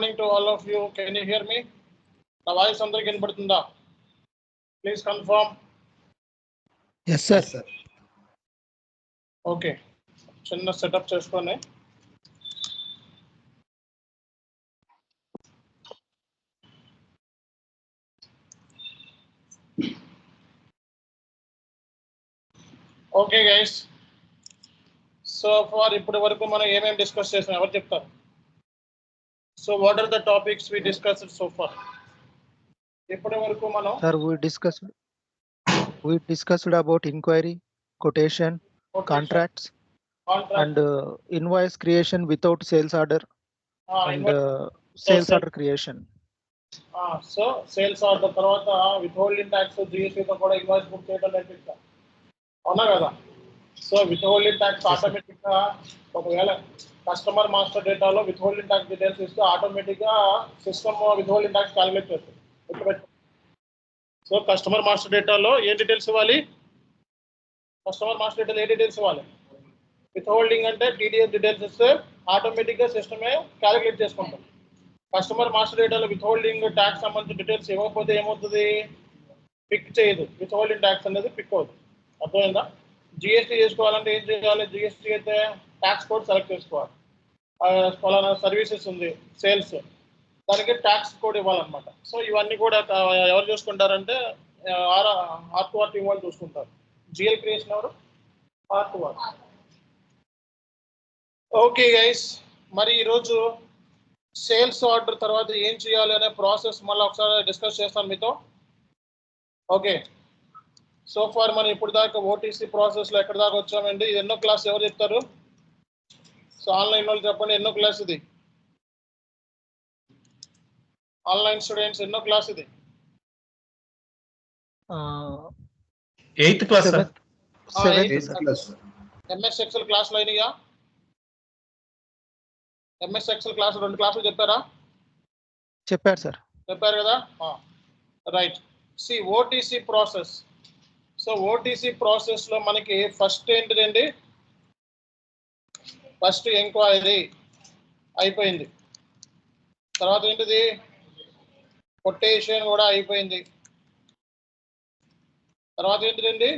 Morning to all of you. Can you hear me? The voice అందరికి వినపడుతుందా? Please confirm. Yes, sir. Okay. చిన్న setup చేసుకొని okay guys, so far ఇప్పటి వరకు మనం ఏమేమి డిస్కస్ చేసాం ఎవరు చెప్తారు? So what are the topics we discussed so far? ఇప్పటి వరకు మనం Sir, we discussed about inquiry, quotation, contracts, and invoice creation without sales order, and sales order creation. So sales order తర్వాత విత్ హోల్డింగ్ ట్యాక్స్ జిఎస్టీతో కూడా invoice book చేయడం నేర్పిస్తా, అవునా కదా? So with holding tax automatic గా ఒకవేళ కస్టమర్ మాస్టర్ డేటాలో with holding tax details ఇస్తే ఆటోమేటిక్ గా system with holding tax calculate చేస్తుంది. సో కస్టమర్ మాస్టర్ డేటాలో ఏ డీటెయిల్స్ ఇవ్వాలి? కస్టమర్ మాస్టర్ డేటాలో ఏ డీటెయిల్స్ ఇవ్వాలి? విత్ హోల్డింగ్ అంటే టీడీఎస్ డీటెయిల్స్ ఇస్తే ఆటోమేటిక్ గా సిస్టమే క్యాలిక్యులేట్ చేసుకుంటాం. కస్టమర్ మాస్టర్ డేటాలో విత్ హోల్డింగ్ ట్యాక్స్ సంబంధించిన డీటెయిల్స్ ఇవ్వకపోతే ఏమవుతుంది? పిక్ చేయదు, విత్ హోల్డింగ్ ట్యాక్స్ అనేది పిక్ అవుతుంది. అర్థమైందా? జిఎస్టీ చేసుకోవాలంటే ఏం చేయాలి? జిఎస్టీ అయితే ట్యాక్స్ కోడ్ సెలెక్ట్ చేసుకోవాలి. ఫలానా సర్వీసెస్ ఉంది సేల్స్, దానికి ట్యాక్స్ కోడ్ ఇవ్వాలన్నమాట. సో ఇవన్నీ కూడా ఎవరు చూసుకుంటారంటే R2R టీం వాళ్ళు చూసుకుంటారు. జిఎల్ క్రియేషన్ ఎవరు? R2R. ఓకే గైస్, మరి ఈరోజు సేల్స్ ఆర్డర్ తర్వాత ఏం చేయాలి అనే ప్రాసెస్ మళ్ళీ ఒకసారి డిస్కస్ చేస్తాను మీతో. ఓకే, సో ఫార్ మనం ఇప్పుడు దాకా ఓటీసీ ప్రాసెస్లో ఎక్కడ దాకా వచ్చామండి? ఇది ఎన్నో క్లాస్ ఎవరు చెప్తారు? సో ఆన్లైన్ వాళ్ళు చెప్పండి, ఎన్నో క్లాస్ ఇది? ఆన్లైన్ స్టూడెంట్స్ ఎన్నో క్లాస్ ఇది? 8th class sir. 7th class. MS Excel క్లాసులు అయినాయా? ఎంఎస్ ఎక్సెల్ క్లాస్ 2 క్లాసులు చెప్పారా? చెప్పారు సార్. చెప్పారు కదా, right. C OTC process. So OTC process లో మనకి ఫస్ట్ ఏంటిదండి? ఫస్ట్ ఎంక్వైరీ అయిపోయింది. తర్వాత ఏంటిది? కొటేషన్ కూడా అయిపోయింది. తర్వాత ఏంటిదండి?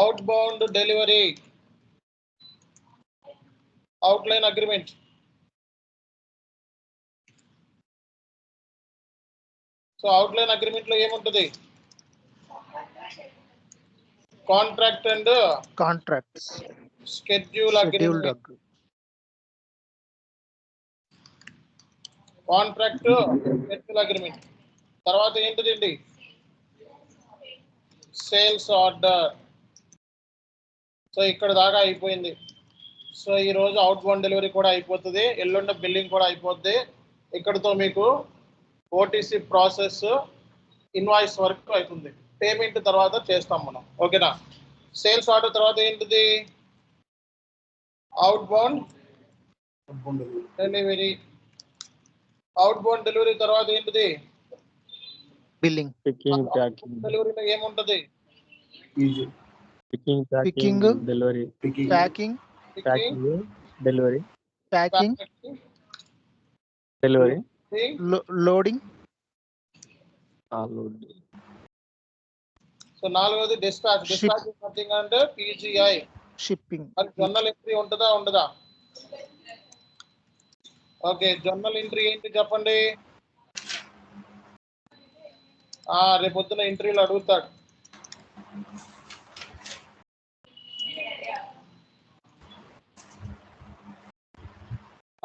Out bound delivery, outline agreement. So outline agreement లో ఏముంటుంది? Contract and Contracts. Schedule Scheduled agreement. Contract, schedule agreement. తర్వాత ఏంటిదండి? Sales order. సో ఇక్కడ దాకా అయిపోయింది. సో ఈ రోజు అవుట్ బౌండ్ డెలివరీ కూడా అయిపోతుంది, ఎల్లుండి బిల్లింగ్ కూడా అయిపోద్ది. ఇక్కడతో మీకు ఓటీసీ ప్రాసెస్ ఇన్వాయిస్ వరకు అవుతుంది. పేమెంట్ తర్వాత చేస్తాం మనం, ఓకేనా? సేల్స్ ఆర్డర్ తర్వాత ఏంటిది? Out bound delivery. Out bound delivery తర్వాత ఏంటిది? Billing. Picking, packing, డెలివరీలో ఏముంటది? picking, Picking, delivery, Packing, packing, delivery, packing, delivery, loading. load. So నాలుగోది డిస్పాచ్. డిస్పాచ్ నథింగ్ అంటే పీజీఐ, Shipping. మరి జర్నల్ ఎంట్రీ ఉంటుందా ఉండదా? ఓకే, జర్నల్ ఎంట్రీ ఏంటి చెప్పండి? రేపొద్దున ఎంట్రీలు అడుగుతాడు.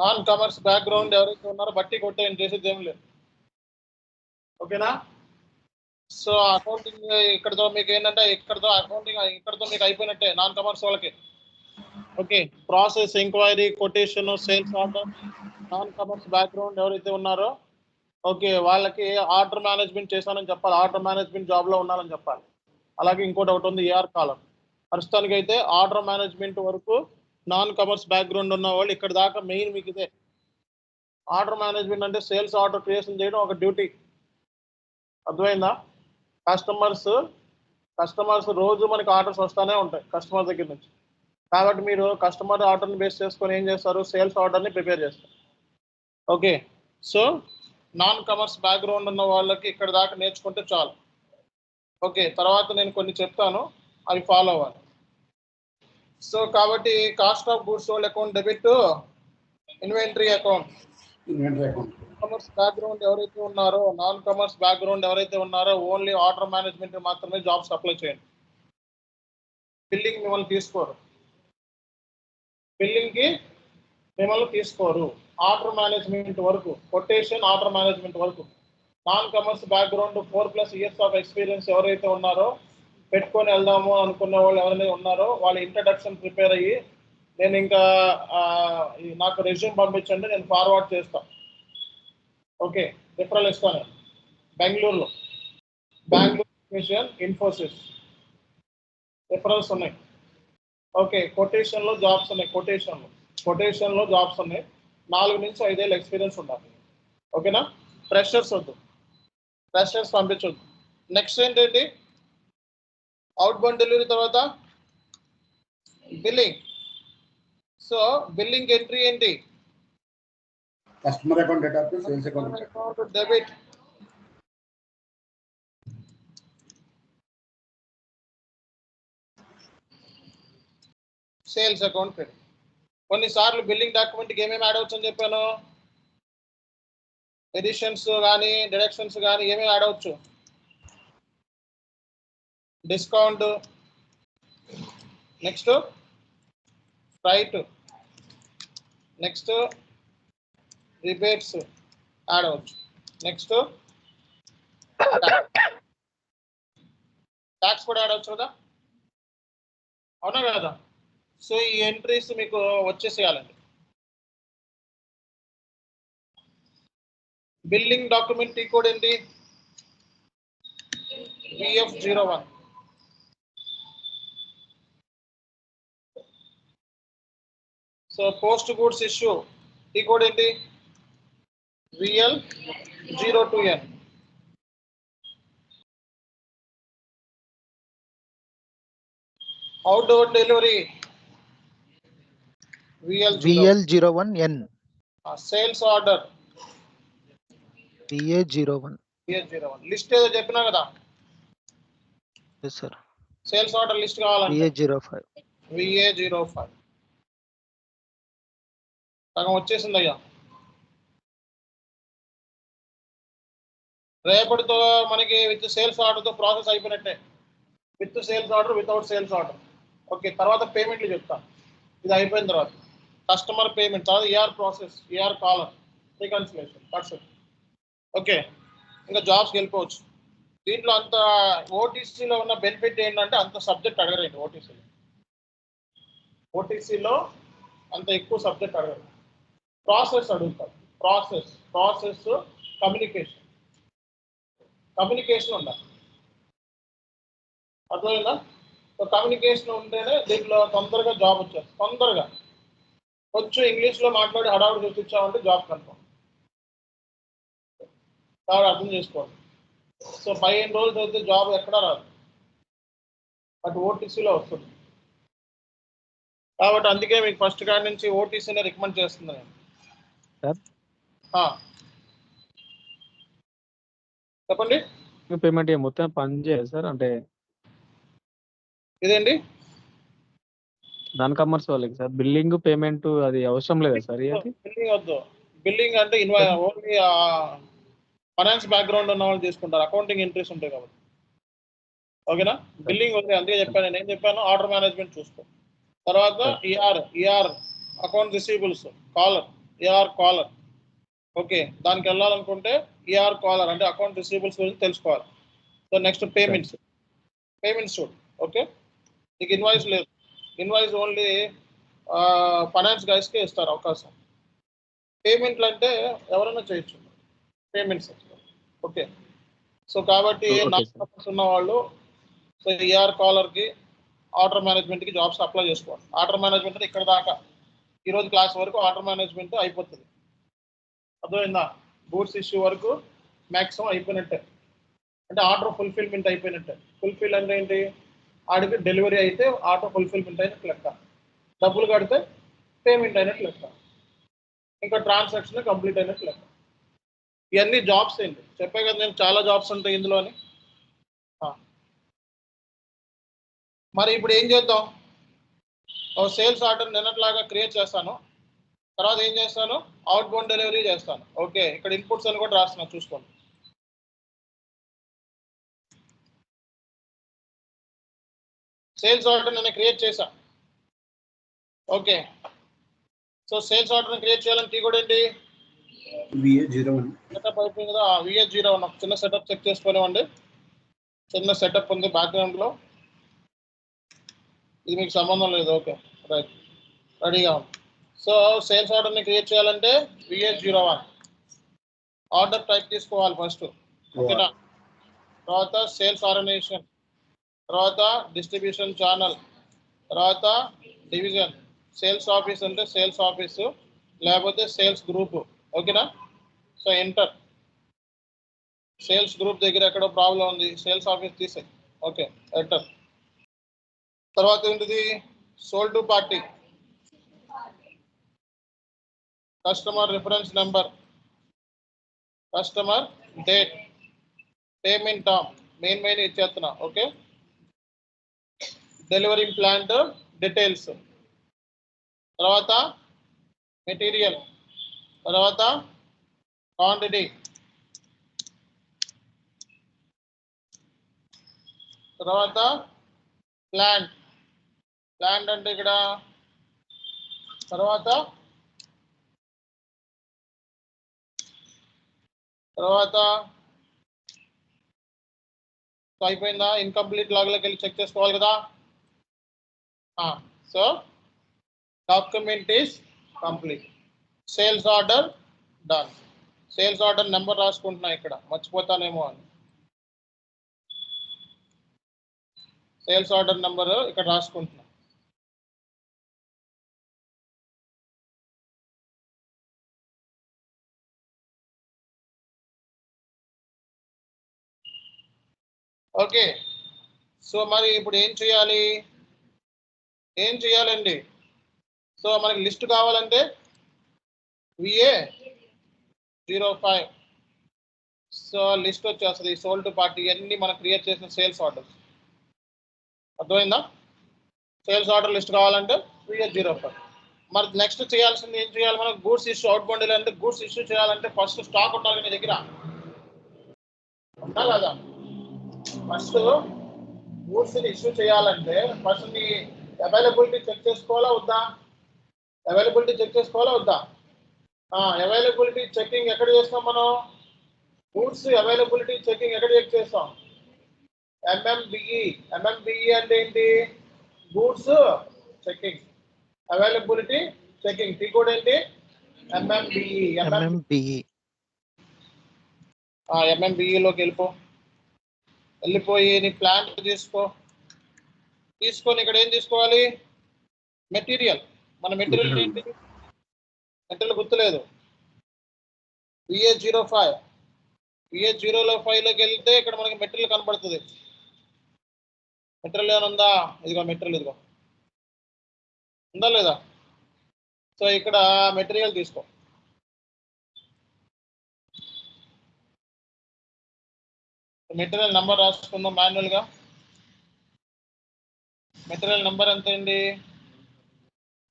నాన్ కామర్స్ బ్యాక్గ్రౌండ్ ఎవరైతే ఉన్నారో బట్టి కొట్టేయండి, చేసేది ఏం లేదు, ఓకేనా? సో అకౌంటింగ్ ఇక్కడతో మీకు ఏంటంటే ఇక్కడతో అకౌంటింగ్ ఇక్కడతో మీకు అయిపోయినట్టే నాన్ కామర్స్ వాళ్ళకి. Okay, process, enquiry, quotation, sales order, non commerce background ఎవరైతే ఉన్నారో ఓకే వాళ్ళకి ఆర్డర్ మేనేజ్మెంట్ చేశానని చెప్పాలి, ఆర్డర్ మేనేజ్మెంట్ జాబ్లో ఉన్నానని చెప్పాలి. అలాగే ఇంకోటి ఒకటి ఉంది ఏఆర్ కాలం. ప్రస్తుతానికి అయితే ఆర్డర్ మేనేజ్మెంట్ వరకు నాన్ కామర్స్ బ్యాక్గ్రౌండ్ ఉన్న వాళ్ళు ఇక్కడ దాకా మెయిన్ మీకు ఇదే. ఆర్డర్ మేనేజ్మెంట్ అంటే సేల్స్ ఆర్డర్ క్రియేషన్ చేయడం ఒక డ్యూటీ, అర్థమైందా? కస్టమర్స్ రోజు మనకి ఆర్డర్స్ వస్తూనే ఉంటాయి కస్టమర్ దగ్గర నుంచి. కాబట్టి మీరు కస్టమర్ ఆర్డర్ని బేస్ చేసుకొని ఏం చేస్తారు? సేల్స్ ఆర్డర్ని ప్రిపేర్ చేస్తారు. Okay, so non comers background ఉన్న వాళ్ళకి ఇక్కడ దాకా నేర్చుకుంటే చాలు. ఓకే, తర్వాత నేను కొన్ని చెప్తాను, అవి ఫాలో అవ్వాలి. సో కాబట్టి cost of goods sold account debit, inventory account. Comers background ఎవరైతే ఉన్నారో, నాన్ కమర్స్ బ్యాక్గ్రౌండ్ ఎవరైతే ఉన్నారో ఓన్లీ ఆర్డర్ మేనేజ్మెంట్ మాత్రమే జాబ్స్ అప్లై చేయండి. బిల్లింగ్ మిమ్మల్ని తీసుకోరు, బిల్లింగ్కి మిమ్మల్ని తీసుకోరు. ఆర్డర్ మేనేజ్మెంట్ వరకు, కొటేషన్ ఆర్డర్ మేనేజ్మెంట్ వరకు. Non comers background 4+ years of experience ఎవరైతే ఉన్నారో, పెట్టుకొని వెళ్దాము అనుకున్న వాళ్ళు ఎవరైనా ఉన్నారో వాళ్ళ ఇంట్రడక్షన్ ప్రిపేర్ అయ్యి నేను ఇంకా నాకు రెజ్యూమ్ పంపించండి, నేను ఫార్వర్డ్ చేస్తాను. ఓకే, రిఫరల్ ఇస్తాను. బెంగళూరు ఇన్ఫోసిస్ రిఫరల్స్ ఉన్నాయి. ఓకే, కొటేషన్లో జాబ్స్ ఉన్నాయి. కొటేషన్లో జాబ్స్ ఉన్నాయి. 4 నుంచి 5 ఏళ్ళ ఎక్స్పీరియన్స్ ఉండాలి. ఓకేనా? ఫ్రెషర్స్ వద్దు, ఫ్రెషర్స్ పంపించొద్దు. నెక్స్ట్ ఏంటండి? అవుట్ బౌండ్ డెలివరీ తర్వాత బిల్లింగ్. సో బిల్లింగ్ ఎంట్రీ ఏంటి? Customer account data to sales account debit, sales account credit. కొన్నిసార్లు బిల్లింగ్ డాక్యుమెంట్కి ఏమేమి యాడ్ అవ్వచ్చు అని చెప్పాను? ఎడిషన్స్ కానీ డిడక్షన్స్ కానీ ఏమేమి యాడ్ అవ్వచ్చు? Discount, next freight, next rebates add అవ్వచ్చు. నెక్స్ట్ ట్యాక్స్ కూడా యాడ్ అవ్వచ్చు కదా, అవునా కదా? సో ఈ ఎంట్రీస్ మీకు వచ్చేసేయాలండి. బిల్లింగ్ డాక్యుమెంట్ టీ కోడ్ ఏంటి? VF01. So post goods issue T code ఏంటి? VL02N. Outdoor delivery VL01N. Sales order VA01. List ఏదో చెప్పినా కదా, Yes sir. Sales order list కావాలంటే VA05. VA05. సగం వచ్చేసింది అయ్యా. రేపటితో మనకి విత్ సేల్స్ ఆర్డర్తో ప్రాసెస్ అయిపోయినట్టే. With sales order, without sales order. Okay, తర్వాత పేమెంట్లు చెప్తాను. ఇది అయిపోయిన తర్వాత కస్టమర్ పేమెంట్, తర్వాత ER process, ER caller, reconciliation, person. Okay, ఇంకా జాబ్స్కి వెళ్ళిపోవచ్చు. దీంట్లో అంత ఓటీసీలో ఉన్న బెనిఫిట్ ఏంటంటే అంత సబ్జెక్ట్ అడగరండి. ఓటీసీలో అంత ఎక్కువ సబ్జెక్ట్ అడగరు. ప్రాసెస్ అడుగుతారు. ప్రాసెస్ కమ్యూనికేషన్ ఉండాలి. అర్థమైందా? సో కమ్యూనికేషన్ ఉంటేనే దీంట్లో తొందరగా జాబ్ వచ్చేది. తొందరగా కొంచెం ఇంగ్లీష్లో మాట్లాడి హడావుడు చూపించామంటే జాబ్ కన్ఫర్మ్. కాబట్టి అర్థం చేసుకోండి. సో 15 రోజులు అయితే జాబ్ ఎక్కడా రాదు, బట్ ఓటీసీలో వస్తుంది. కాబట్టి అందుకే మీకు ఫస్ట్ కాడి నుంచి ఓటీసీనే రికమెండ్ చేస్తున్నాను నేను. చెప్పండి. పేమెంట్ మొత్తం పని చేయదు సార్, అంటే ఇదేంటి నాన్ కమర్స్ వాళ్ళకి సార్ బిల్లింగ్ పేమెంట్ అది అవసరం లేదా సార్? అది బిల్లింగ్ వద్దు. బిల్లింగ్ అంటే ఓన్లీ ఫైనాన్స్ బ్యాక్గ్రౌండ్ ఉన్న వాళ్ళు తీసుకుంటారు. అకౌంటింగ్ ఎంట్రీస్ ఉంటాయి కాబట్టి. ఓకేనా? బిల్లింగ్ ఉంది. అందుకే చెప్పాను, నేను ఏం చెప్పాను, ఆర్డర్ మేనేజ్మెంట్ చూసుకో. తర్వాత ER account receivables, caller. Okay, దానికి వెళ్ళాలనుకుంటే ER కాలర్ అంటే అకౌంట్ రిసీవబుల్స్ గురించి తెలుసుకోవాలి. సో నెక్స్ట్ పేమెంట్స్ చూడు. ఓకే, నీకు ఇన్వాయిస్ లేదు. ఇన్వాయిస్ ఓన్లీ ఫైనాన్స్ గైస్కే ఇస్తారు అవకాశం. పేమెంట్లు అంటే ఎవరైనా చేయొచ్చు పేమెంట్స్. ఓకే, సో కాబట్టి నాన్ ఉన్న వాళ్ళు సో ER కాలర్కి, ఆర్డర్ మేనేజ్మెంట్కి జాబ్స్ అప్లై చేసుకోవాలి. ఆర్డర్ మేనేజ్మెంట్ ఇక్కడ దాకా ఈరోజు క్లాస్ వరకు ఆర్డర్ మేనేజ్మెంట్ అయిపోతుంది. అర్థమైందా? గూడ్స్ ఇష్యూ వరకు మ్యాక్సిమం అయిపోయినట్టే, అంటే ఆర్డర్ ఫుల్ఫిల్మెంట్ అయిపోయినట్టే. ఫుల్ఫిల్ అంటే ఏంటి? ఆడికి డెలివరీ అయితే ఆర్డర్ ఫుల్ఫిల్మెంట్ అయినట్టు లెక్క, డబ్బులు కడితే పేమెంట్ అయినట్టు లెక్క. ఇంకా ట్రాన్సాక్షన్ కంప్లీట్ అయినట్టు లెక్క. ఇవన్నీ జాబ్స్ ఏంటి చెప్పే కదా నేను, చాలా జాబ్స్ ఉంటాయి ఇందులోని. మరి ఇప్పుడు ఏం చేద్దాం, ఒక సేల్స్ ఆర్డర్ నిన్నట్లాగా క్రియేట్ చేస్తాను, తర్వాత ఏం చేస్తాను, అవుట్ బౌండ్ డెలివరీ చేస్తాను. ఓకే, ఇక్కడ ఇన్పుట్స్ అని కూడా రాస్తున్నా చూసుకోండి. సేల్స్ ఆర్డర్ నేను క్రియేట్ చేశా. Okay, so sales order create చేయాలని కీ కూడా ఏంటి, VA01. సెటప్ అయిపోయింది కదా. VA01 ఒక చిన్న సెటప్ చెక్ చేసుకోనివ్వండి. చిన్న సెటప్ ఉంది బ్యాక్గ్రౌండ్లో, ఇది మీకు సంబంధం లేదు. ఓకే రైట్, రెడీగా ఉంది. సో సేల్స్ ఆర్డర్ని క్రియేట్ చేయాలంటే VA01 ఆర్డర్ టైప్ తీసుకోవాలి ఫస్ట్. ఓకేనా, తర్వాత సేల్స్ ఆర్గనైజేషన్, తర్వాత డిస్ట్రిబ్యూషన్ ఛానల్, తర్వాత డివిజన్. సేల్స్ ఆఫీస్ అంటే సేల్స్ ఆఫీసు, లేకపోతే సేల్స్ గ్రూప్. ఓకేనా, సో ఎంటర్. సేల్స్ గ్రూప్ దగ్గర ఎక్కడో ప్రాబ్లం ఉంది, సేల్స్ ఆఫీస్ తీసేయి. Okay enter. తర్వాత ఏంటిది, sold to party, customer reference number, customer date, payment term, main ఇచ్చేస్తున్నా. ఓకే, డెలివరీ ప్లాంట్ డీటెయిల్స్, తర్వాత మెటీరియల్, తర్వాత క్వాంటిటీ, తర్వాత ప్లాంట్ అంటే ఇక్కడ, తర్వాత అయిపోయిందా, ఇన్కంప్లీట్ లాగ్లోకి వెళ్ళి చెక్ చేసుకోవాలి కదా. So document is complete, sales order done. Sales order number రాసుకుంటున్నా ఇక్కడ, మర్చిపోతానేమో అని. సేల్స్ ఆర్డర్ నెంబర్ ఇక్కడ రాసుకుంటున్నా. ఓకే, సో మరి ఇప్పుడు ఏం చేయాలండి, సో మనకి లిస్ట్ కావాలంటే VA05. సో లిస్ట్ వచ్చేస్తుంది, సోల్డ్ పార్టీ అన్ని మనం క్రియేట్ చేసిన సేల్స్ ఆర్డర్స్. అర్థమైందా, సేల్స్ ఆర్డర్ లిస్ట్ కావాలంటే VA05. మరి నెక్స్ట్ చేయాల్సింది ఏం చేయాలి, మనకు గూడ్స్ ఇష్యూ అవుట్ బౌండ్ అంటే, గూడ్స్ ఇష్యూ చేయాలంటే ఫస్ట్ స్టాక్ ఉండాలి మీ దగ్గర, ఉందా కదా. ఫస్ట్ గూడ్స్ ఇష్యూ చేయాలంటే ఫస్ట్ మీ అవైలబిలిటీ చెక్ చేసుకోవాలా వద్దా, అవైలబిలిటీ చెకింగ్ ఎక్కడ చేస్తాం మనం, గూడ్స్ అవైలబిలిటీ చెకింగ్ ఎక్కడ చెక్ చేస్తాం, MMBE అంటే ఏంటి, goods checking, availability checking. T code ఏంటి, MMBE. MMBEలోకి వెళ్ళిపోయి నీ ప్లాంట్ తీసుకొని ఇక్కడ ఏం తీసుకోవాలి, మెటీరియల్. మన మెటీరియల్ ఏంటి, మెటీరియల్ గుర్తులేదు, VA05లోకి వెళ్తే ఇక్కడ మనకి మెటీరియల్ కనబడుతుంది. మెటీరియల్ ఏమైనా ఉందా, ఇదిగో మెటీరియల్, ఇదిగో ఉందా లేదా. సో ఇక్కడ మెటీరియల్ తీసుకో, మెటీరియల్ నెంబర్ రాసుకుందాం మాన్యువల్గా. మెటీరియల్ నెంబర్ ఎంత అండి,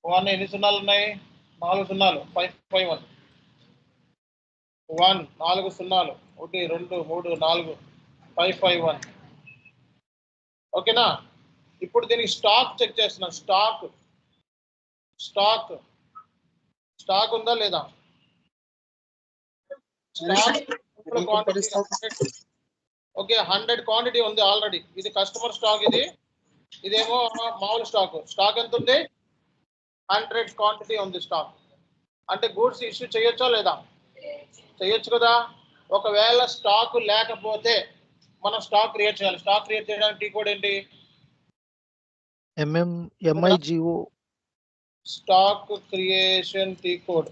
1 ఎన్ని సున్నాలు ఉన్నాయి, 4 సున్నాలు, 551. 1 4 సున్నాలు, 1 2 3 4 551. ఓకేనా, ఇప్పుడు దీనికి స్టాక్ చెక్ చేస్తున్నాం. స్టాక్ ఉందా లేదా, ఓకే 100 క్వాంటిటీ ఉంది ఆల్రెడీ. ఇది కస్టమర్ స్టాక్, ఇదేమో మామూలు స్టాక్ ఎంత ఉంది, 100 క్వాంటిటీ ఉంది స్టాక్. అంటే గూడ్స్ ఇష్యూ చేయొచ్చా లేదా, చేయొచ్చు కదా. ఒకవేళ స్టాక్ లేకపోతే మనం స్టాక్ క్రియేట్ చేయాలి. స్టాక్ క్రియేట్ చేయడానికి టీ కోడ్ ఏంటి, MIGO. Stock creation T code.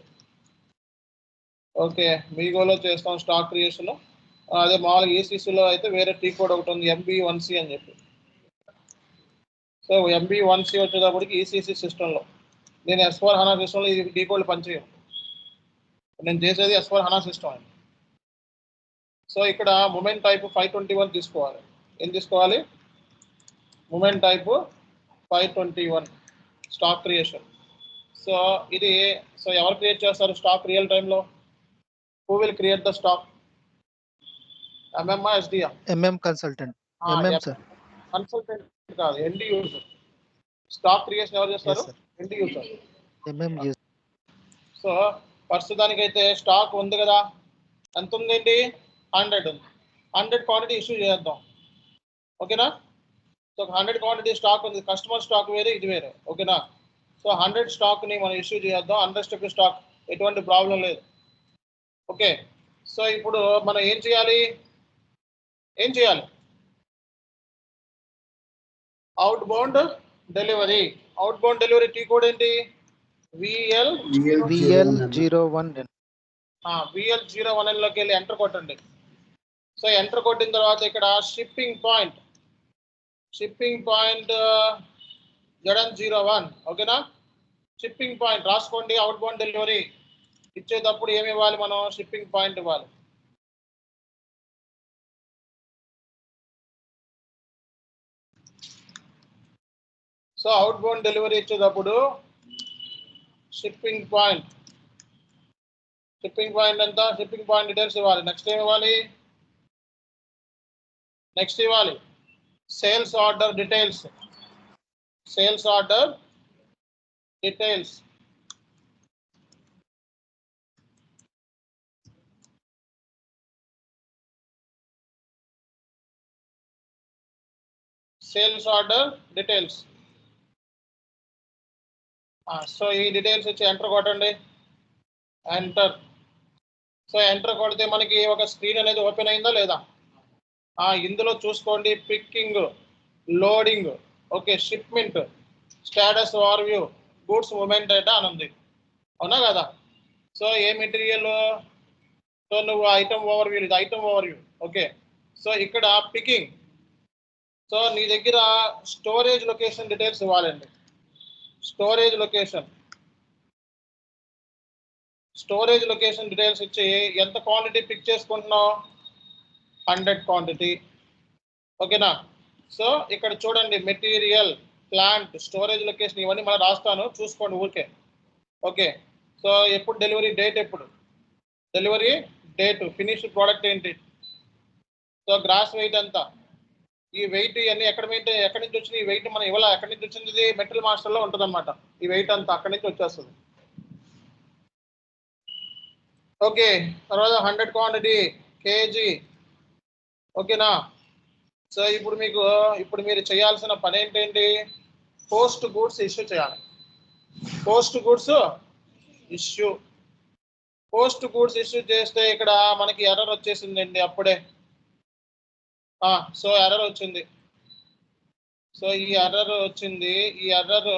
Okay, మీగోలో చేస్తాం స్టాక్ క్రియేషన్. అదే మామూలుగా ECCలో అయితే వేరే టీ కోడ్ ఒకటి ఉంది, MB1C అని చెప్పి. సో MB1C వచ్చేటప్పటికి ECC సిస్టంలో, నేను S/4HANA సిస్టంలో ఈ టీ కోడ్లు పనిచేయం. నేను చేసేది S/4HANA సిస్టమ్ అండి. సో ఇక్కడ మూమెంట్ టైప్ 521 తీసుకోవాలి. ఏం తీసుకోవాలి? Movement type 521 stock creation. So ఇది ఎవరు క్రియేట్ చేస్తారు స్టాక్ రియల్ టైంలో? Who will create the stock? ఎంఎంఆ ఎస్డియా? MM consultant. MM sir. Consultant కాదు, ఎండ్ యూజర్. స్టాక్ క్రియేషన్ ఎవరు చేస్తారు? Yes, sir. End user. MM user. So ప్రస్తుతానికైతే స్టాక్ ఉంది కదా, ఎంత ఉందండి? 100 ఉంది. 100 క్వాంటిటీ ఇష్యూ చేద్దాం, ఓకేనా? సో 100 క్వాంటిటీ స్టాక్ ఉంది, కస్టమర్ స్టాక్ వేరే, ఇది వేరే, ఓకేనా? సో 100 స్టాక్ని మనం ఇష్యూ చేద్దాం, అన్రెస్ట్రిక్టెడ్ స్టాక్, ఎటువంటి ప్రాబ్లం లేదు. ఓకే, సో ఇప్పుడు మనం ఏం చేయాలి? Out bound delivery. Out bound delivery tea code ఏంటి? VL01N. VL01N లోకి వెళ్ళి ఎంటర్ కొట్టండి. సో ఎంటర్ కొట్టిన తర్వాత ఇక్కడ షిప్పింగ్ పాయింట్ ZN01, ఓకేనా? షిప్పింగ్ పాయింట్ రాసుకోండి. అవుట్ బౌండ్ డెలివరీ ఇచ్చేటప్పుడు ఏమి ఇవ్వాలి మనం? షిప్పింగ్ పాయింట్ ఇవ్వాలి. సో అవుట్ బౌండ్ డెలివరీ ఇచ్చేటప్పుడు షిప్పింగ్ పాయింట్ ఎంత? షిప్పింగ్ పాయింట్ డీటెయిల్స్ ఇవ్వాలి. నెక్స్ట్ ఏమి ఇవ్వాలి? Sales order details. సో ఈ డీటెయిల్స్ ఇచ్చి ఎంటర్ కొట్టండి. సో ఎంటర్ కొడితే మనకి ఒక స్క్రీన్ అనేది ఓపెన్ అయిందా లేదా? ఇందులో చూసుకోండి, picking, loading, okay, shipment, status overview, goods movement data అని ఉంది, అవునా కదా? సో ఏ మెటీరియల్? సో నువ్వు ఐటమ్ ఓవర్వ్యూ, ఇది ఐటమ్ ఓవర్వ్యూ, ఓకే. సో ఇక్కడ పికింగ్. సో నీ దగ్గర స్టోరేజ్ లొకేషన్ డీటెయిల్స్ ఇవ్వాలండి. స్టోరేజ్ లొకేషన్ డీటెయిల్స్ ఇచ్చి ఎంత క్వాంటిటీ పిక్ చేసుకుంటున్నావు? 100 క్వాంటిటీ, ఓకేనా? సో ఇక్కడ చూడండి, మెటీరియల్, ప్లాంట్, స్టోరేజ్ లొకేషన్, ఇవన్నీ మనం రాస్తాను, చూసుకోండి ఊరికే, ఓకే. సో ఎప్పుడు డెలివరీ డేట్, ఫినిష్డ్ ప్రోడక్ట్ ఏంటి? సో గ్రాస్ వెయిట్ ఎంత? ఈ వెయిట్ ఇవన్నీ ఎక్కడి నుంచి వచ్చింది? ఈ వెయిట్ మనం ఇవ్వాల, ఎక్కడి నుంచి వచ్చింది? మెటీరియల్ మాస్టర్లో ఉంటుంది అన్నమాట. ఈ వెయిట్ అంతా అక్కడి నుంచి వచ్చేస్తుంది, ఓకే. తర్వాత 100 క్వాంటిటీ కేజీ, ఓకేనా? సో ఇప్పుడు మీరు చేయాల్సిన పని ఏంటండి? పోస్ట్ గూడ్స్ ఇష్యూ చేయాలి. పోస్ట్ గూడ్స్ ఇష్యూ చేస్తే ఇక్కడ మనకి ఎర్రర్ వచ్చేసిందండి అప్పుడే. సో ఎర్రర్ వచ్చింది. సో ఈ ఎర్రర్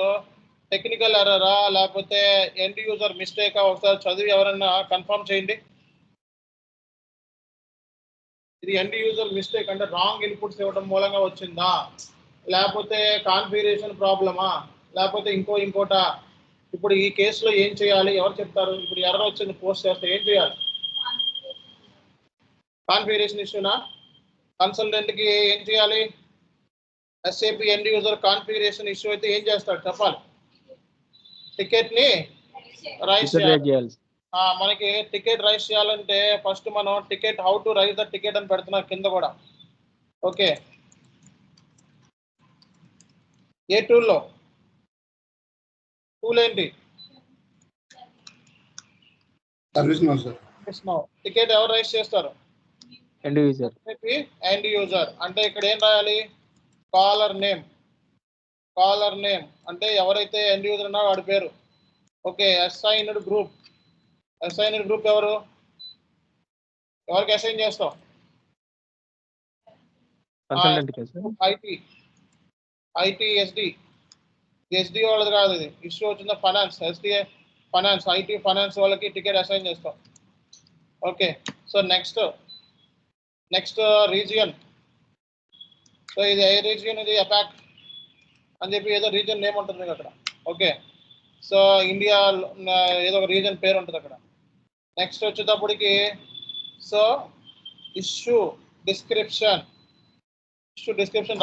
టెక్నికల్ ఎర్రరా లేకపోతే ఎండ్ యూజర్ మిస్టేకా? ఒకసారి చదివి ఎవరన్నా కన్ఫర్మ్ చేయండి. ఇది ఎండ్ యూజర్ మిస్టేక్ అంటే రాంగ్ ఇన్పుట్స్ ఇవ్వడం మూలంగా వచ్చిందా, లేకపోతే కాన్ఫిగరేషన్ ప్రాబ్లమా, లేకపోతే ఇంకోటా? ఇప్పుడు ఈ కేసులో ఏం చేయాలి? ఎవరు చెప్తారు? ఇప్పుడు ఎర్రర్ వచ్చింది, పోస్ట్ చేస్తే ఏం చేయాలి? కాన్ఫిగరేషన్ ఇష్యూనా? కన్సల్టెంట్కి ఏం చేయాలి? SAP end user configuration issue అయితే ఏం చేస్తాడు చెప్పాలి? టికెట్ని రైస్ చేయాలి. మనకి టికెట్ రైస్ చేయాలంటే ఫస్ట్ మనం ticket, how to rice the ticket అని పెడుతున్నాం కింద కూడా, ఓకే. ఏ టూల్ ఏంటి? టికెట్ ఎవరు రైస్ చేస్తారు? End user. అంటే ఇక్కడ ఏం రాయాలి? కాలర్ నేమ్ అంటే ఎవరైతే ఎండ్ యూజర్ ఉన్నారో వాడి పేరు, ఓకే. అసైన్డ్ గ్రూప్ ఎవరికి అసైన్ చేస్తాం? ఐటీ ఎస్డి వాళ్ళది కాదు, ఇది ఇష్యూ వచ్చిందా? ఫైనాన్స్, ఐటీ ఫైనాన్స్ వాళ్ళకి టికెట్ అసైన్ చేస్తాం, okay. So next region. So ఇది ఏ రీజియన్? ఇది అపాక్ అని చెప్పి ఏదో రీజియన్ నేమ్ ఉంటుంది అక్కడ, ఓకే. సో ఇండియా ఏదో ఒక రీజియన్ పేరు ఉంటుంది అక్కడ. నెక్స్ట్ వచ్చేటప్పటికి సో ఇష్యూ డిస్క్రిప్షన్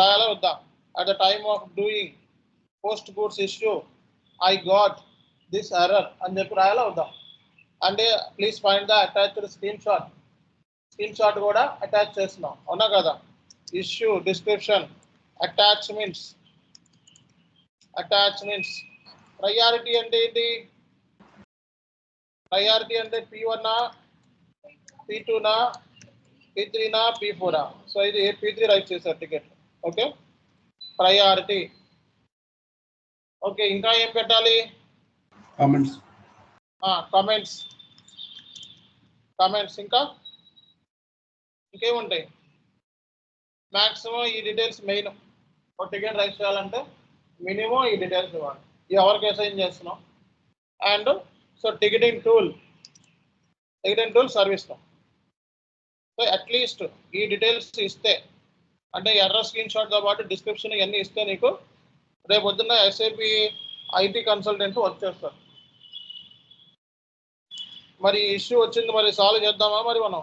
రాయాలా వద్దా? At the time of doing post goods issue I got this error అని చెప్పి రాయాలా వద్దా? అంటే please find the attached screen shot కూడా అటాచ్ చేస్తున్నాం, అవునా కదా? ఇష్యూ డిస్క్రిప్షన్ అటాచ్మెంట్స్ ప్రయారిటీ అంటే ఏంటి? ప్రయారిటీ అంటే P1 P2 P3 P4. So ఇది P3 రైట్ చేశారు టికెట్. Okay, priority. ఓకే, ఇంకా ఏం పెట్టాలి? కామెంట్స్ ఇంకా ఇంకేముంటాయి? మ్యాక్సిమం ఈ డీటెయిల్స్ మెయిన్. ఒక టికెట్ రైట్ చేయాలంటే మినిమం ఈ డీటెయిల్స్ ఇవ్వాలి. ఎవరికి అసైన్ చేస్తున్నాం and so ticketing tool service. So at least ఈ డీటెయిల్స్ ఇస్తే, అంటే ఎర్ర స్క్రీన్ షాట్తో పాటు డిస్క్రిప్షన్ ఇవన్నీ ఇస్తే నీకు రేపు పొద్దున్న SAP IT కన్సల్టెంట్ వచ్చేస్తారు. మరి ఇష్యూ వచ్చింది, మరి సాల్వ్ చేద్దామా? మరి మనం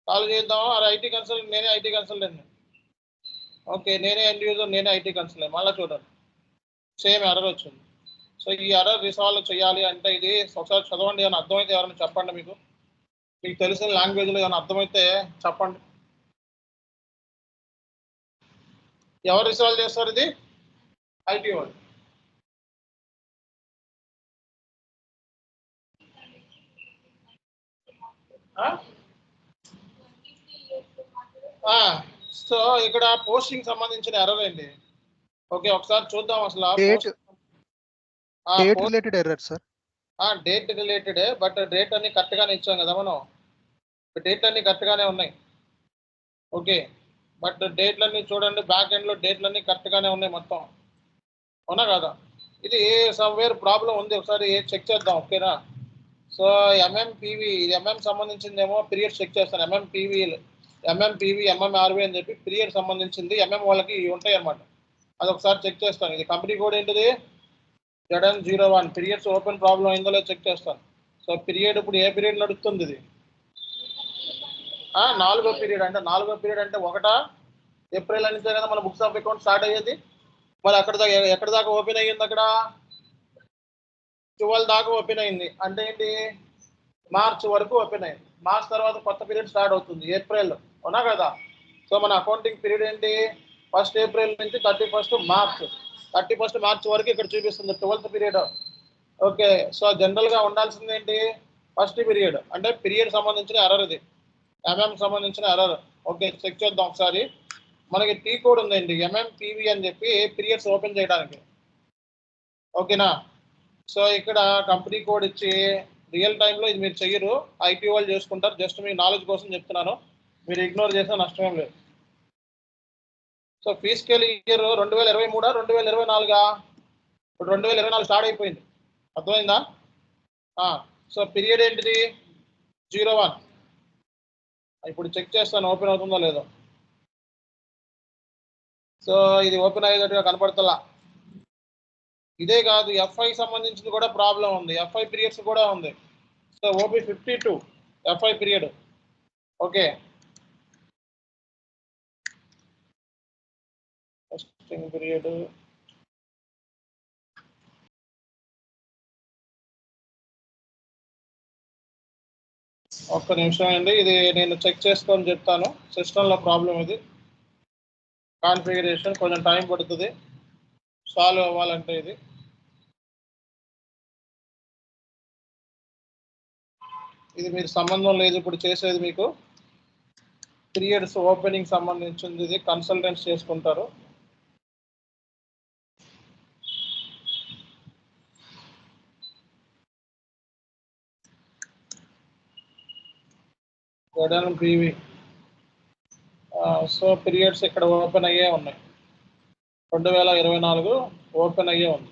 సాల్వ్ చేద్దామా? అది నేనే ఐటీ కన్సల్టెంట్. ఓకే, నేనే ఎండ్ యూజర్, నేనే IT కన్సల్టెంట్. మళ్ళీ చూడండి సేమ్ ఎర్రర్ వచ్చింది. సో ఈ ఎర్రర్ రిసాల్వ్ చేయాలి అంటే ఇది ఒకసారి చదవండి. ఏమైనా అర్థమైతే ఎవరైనా చెప్పండి. మీకు తెలిసిన లాంగ్వేజ్లో ఏమైనా అర్థమైతే చెప్పండి. ఎవరు రిసాల్వ్ చేస్తారు? ఇది IT వాళ్ళు. సో ఇక్కడ పోస్టింగ్ సంబంధించిన ఎర్రర్ ఏంటి? ఓకే, ఒకసారి చూద్దాం అసలు date related error sir. Date రిలేటెడే, బట్ డేట్ అన్ని కరెక్ట్ గానే ఇచ్చాం కదా మనం. డేట్ అన్ని కరెక్ట్ గానే ఉన్నాయి. ఓకే, బట్ డేట్లన్నీ చూడండి, బ్యాక్ ఎండ్ లో డేట్లన్నీ కరెక్ట్ గానే ఉన్నాయి మొత్తం, అవునా కదా? ఇది సమ్వేర్ ప్రాబ్లం ఉంది, ఒకసారి చెక్ చేద్దాం. ఓకేనా? సో MMPV, ఇది సంబంధించిందేమో పీరియడ్ చెక్ చేస్తాను. MMPV MMRV అని చెప్పి పీరియడ్ సంబంధించింది వాళ్ళకి ఉంటాయి అన్నమాట. అది ఒకసారి చెక్ చేస్తాను. ఇది కంపెనీ కోడ్ ఏంటిది? ZN01. పీరియడ్స్ ఓపెన్ ప్రాబ్లం అయిందో లేదో చెక్ చేస్తాను. సో పీరియడ్ ఇప్పుడు ఏ పీరియడ్ నడుస్తుంది? ఇది 4వ పీరియడ్. అంటే 4వ పీరియడ్ అంటే 1 ఏప్రిల్ నుంచే కదా మన బుక్స్ ఆఫ్ అకౌంట్ స్టార్ట్ అయ్యేది. మరి ఎక్కడ దాకా ఓపెన్ అయ్యింది? అక్కడ 12 దాకా ఓపెన్ అయింది. అంటే ఏంటి? మార్చ్ వరకు ఓపెన్ అయింది. మార్చ్ తర్వాత కొత్త పీరియడ్ స్టార్ట్ అవుతుంది ఏప్రిల్, అవునా కదా? సో మన అకౌంటింగ్ పీరియడ్ ఏంటి? 1 ఏప్రిల్ నుంచి 31 మార్చ్ వరకు ఇక్కడ చూపిస్తుంది 12th పీరియడ్. ఓకే, సో జనరల్గా ఉండాల్సింది ఏంటి? 1st period. అంటే పీరియడ్ సంబంధించిన ఎర్రర్ ఇది, సంబంధించిన ఎర్రర్. ఓకే, చెక్ చేద్దాం ఒకసారి. మనకి టీ కోడ్ ఉందండి, MMPV అని చెప్పి పీరియడ్స్ ఓపెన్ చేయడానికి. ఓకేనా? సో ఇక్కడ కంపెనీ కోడ్ ఇచ్చి రియల్ టైంలో ఇది మీరు చెయ్యరు, IT వాళ్ళు చేసుకుంటారు. జస్ట్ మీ నాలెడ్జ్ కోసం చెప్తున్నాను, మీరు ఇగ్నోర్ చేసినా నష్టమేం లేదు. So physical year 2023 2024? ఇప్పుడు 2024 స్టార్ట్ అయిపోయింది, అర్థమైందా? సో పీరియడ్ ఏంటిది? 01. ఇప్పుడు చెక్ చేస్తాను ఓపెన్ అవుతుందో లేదో. సో ఇది ఓపెన్ అయ్యేటట్టుగా కనపడుతుందా? ఇదే కాదు, FI సంబంధించింది కూడా ప్రాబ్లం ఉంది. FI పీరియడ్స్ కూడా ఉంది. So OP 52 FI period. Okay, testing period. ఒక్క నిమిషం అండి, ఇది నేను చెక్ చేసుకొని చెప్తాను. సిస్టంలో ప్రాబ్లం ఇది, కాన్ఫిగరేషన్ కొంచెం టైం పడుతుంది సాల్వ్ అవ్వాలంటే. ఇది మీరు సంబంధం లేదు ఇప్పుడు చేసేది. మీకు పీరియడ్స్ ఓపెనింగ్ సంబంధించింది, ఇది కన్సల్టెంట్స్ చేసుకుంటారు. ZNPV. సో పీరియడ్స్ ఇక్కడ ఓపెన్ అయ్యే ఉన్నాయి, 2024 ఓపెన్ అయ్యే ఉంది.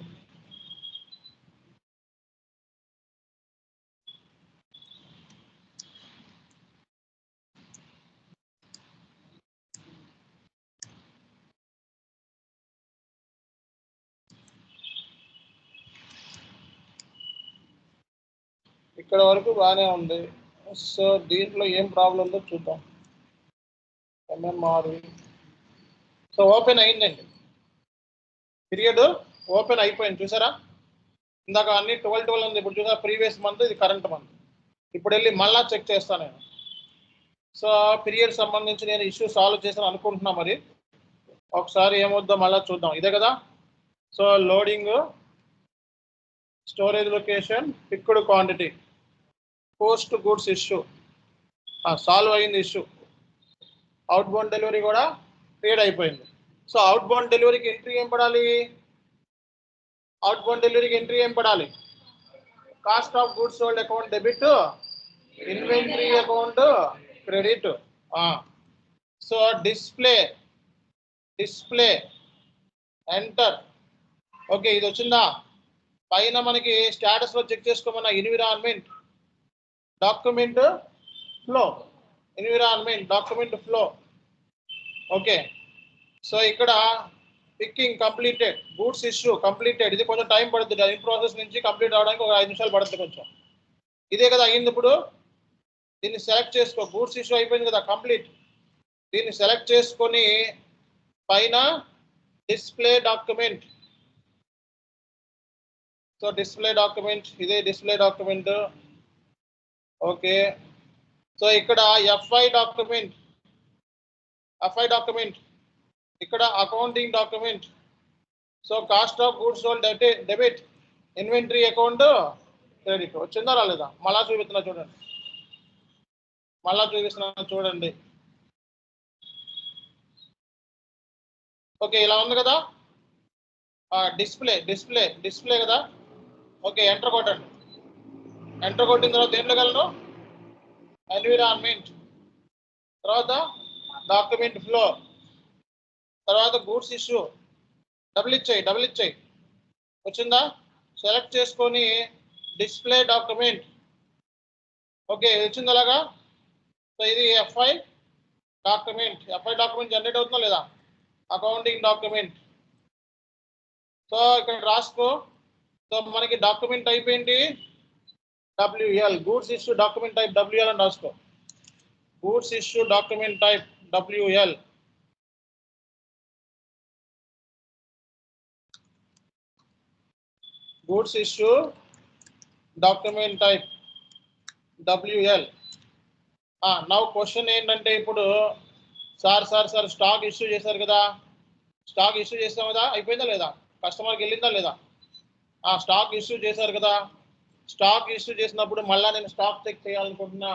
ఇక్కడ వరకు బాగానే ఉంది. సో దీంట్లో ఏం ప్రాబ్లం ఉందో చూద్దాం. ఎంఎంఆర్వి సో ఓపెన్ అయిందండి, పీరియడ్ ఓపెన్ అయిపోయింది. చూసారా ఇందాక అన్ని 12 ఉంది, ఇప్పుడు చూసారా ప్రీవియస్ మంత్, ఇది కరెంట్ మంత్. ఇప్పుడు వెళ్ళి మళ్ళా చెక్ చేస్తాను నేను. సో పీరియడ్ సంబంధించి నేను ఇష్యూ సాల్వ్ చేసాను అనుకుంటున్నా, మరి ఒకసారి ఏమవుద్దో మళ్ళీ చూద్దాం. ఇదే కదా. So loading, storage location, picked quantity, post goods issue solve అయింది ఇష్యూ. అవుట్ బౌండ్ డెలివరీ కూడా క్రియేట్ అయిపోయింది. సో అవుట్ బౌండ్ డెలివరీకి ఎంట్రీ ఏం పడాలి? అవుట్ బౌండ్ డెలివరీకి ఎంట్రీ ఏం పడాలి? Cost of goods sold account debit, inventory account credit. So display enter. Okay, ఇది వచ్చిందా? పైన మనకి స్టేటస్ లో చెక్ చేసుకోమన్నా environment document flow. Okay, so ఇక్కడ picking completed, goods issue completed. ఇది కొంచెం టైం పడుతుంది, ఇన్ ప్రాసెస్ నుంచి కంప్లీట్ అవడానికి ఒక 5 నిమిషాలు పడుతుంది కొంచెం. ఇదే కదా అయ్యింది. ఇప్పుడు దీన్ని సెలెక్ట్ చేసుకో, గూడ్స్ ఇష్యూ అయిపోయింది కదా కంప్లీట్. దీన్ని సెలెక్ట్ చేసుకొని పైన display document. So display document, ఇదే డిస్ప్లే డాక్యుమెంట్. ఓకే, సో ఇక్కడ ఎఫ్ఐ డాక్యుమెంట్, ఇక్కడ accounting document. So cost of goods sold debit, inventory account credit. వచ్చిందా రాలేదా? మళ్ళా చూపిస్తున్నా చూడండి. ఓకే, ఇలా ఉంది కదా. డిస్ప్లే కదా. ఓకే, ఎంటర్ కొట్టండి. ఎంటర్ కొట్టిన తర్వాత దేంట్లో వెళ్ళను? ఎన్విరాన్మెంట్, తర్వాత డాక్యుమెంట్ ఫ్లో, తర్వాత గూడ్స్ ఇష్యూ. డబుల్ ఇచ్చాయి. వచ్చిందా? సెలెక్ట్ చేసుకొని డిస్ప్లే డాక్యుమెంట్. ఓకే, వచ్చింది అలాగా. సో ఇది ఎఫ్ఐ డాక్యుమెంట్ జనరేట్ అవుతుందా లేదా? Accounting document. సో ఇక్కడ రాసుకో. సో మనకి డాక్యుమెంట్ టైప్ ఏంటి? WL, goods issue document type WL అని రాసుకో. Goods issue document type WL. Goods issue document type WL. Now question ఏంటంటే, ఇప్పుడు సార్ స్టాక్ ఇష్యూ చేశారు కదా, స్టాక్ ఇష్యూ చేసాం కదా, అయిపోయిందా లేదా? కస్టమర్కి వెళ్ళిందా లేదా? స్టాక్ ఇష్యూ చేశారు కదా. స్టాక్ ఇష్యూ చేసినప్పుడు మళ్ళీ నేను స్టాక్ చెక్ చేయాలనుకుంటున్నా.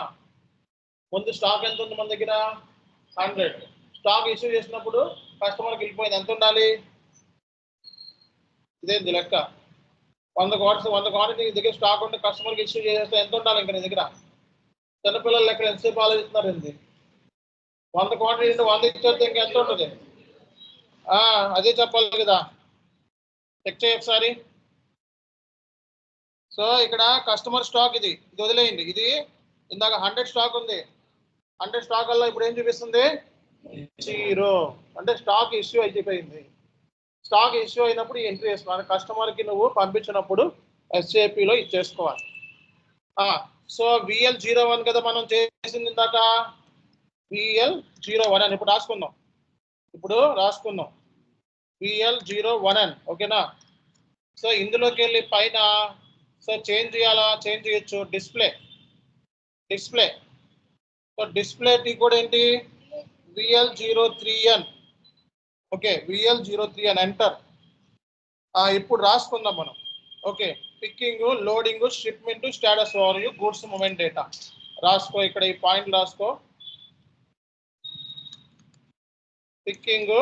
ముందు స్టాక్ ఎంత ఉంది మన దగ్గర? 100. స్టాక్ ఇష్యూ చేసినప్పుడు కస్టమర్కి వెళ్ళిపోయింది, ఎంత ఉండాలి? ఇదేంది లెక్క? 100 క్వాంటిటీ దగ్గర స్టాక్ ఉంటే కస్టమర్కి ఇష్యూ చేసేస్తే ఎంత ఉండాలి ఇంకా నీ దగ్గర? చిన్నపిల్లల లెక్క ఎంతసేపు ఆలోచిస్తున్నారు ఏంది? 100 క్వాంటిటీ 100 ఇచ్చేస్తే ఇంకా ఎంత ఉంటుంది? అదే చెప్పాలి కదా. చెక్ చేయ ఒకసారి. సో ఇక్కడ కస్టమర్ స్టాక్ ఇది వదిలేయండి. ఇది ఇందాక 100 స్టాక్ ఉంది. 100 స్టాక్ వల్ల ఇప్పుడు ఏం చూపిస్తుంది? 0. అంటే స్టాక్ ఇష్యూ అయిపోయింది. స్టాక్ ఇష్యూ అయినప్పుడు ఎంట్రీ చేసుకోవాలి. కస్టమర్కి నువ్వు పంపించినప్పుడు SAPలో ఇచ్చేసుకోవాలి. సో VL01 కదా మనం చేసింది ఇందాక, VL01 అని ఇప్పుడు రాసుకుందాం. VL01 అని. ఓకేనా? సో ఇందులోకి వెళ్ళి పైన సో చేంజ్ చేయొచ్చు. డిస్ప్లే. సో డిస్ప్లే టీ కూడా ఏంటి? VL03N. Okay, VL03N enter. ఇప్పుడు రాసుకుందాం మనం. Okay, picking, loading, shipment, status overview, goods movement data రాసుకో. ఇక్కడ ఈ పాయింట్ రాసుకో. Picking,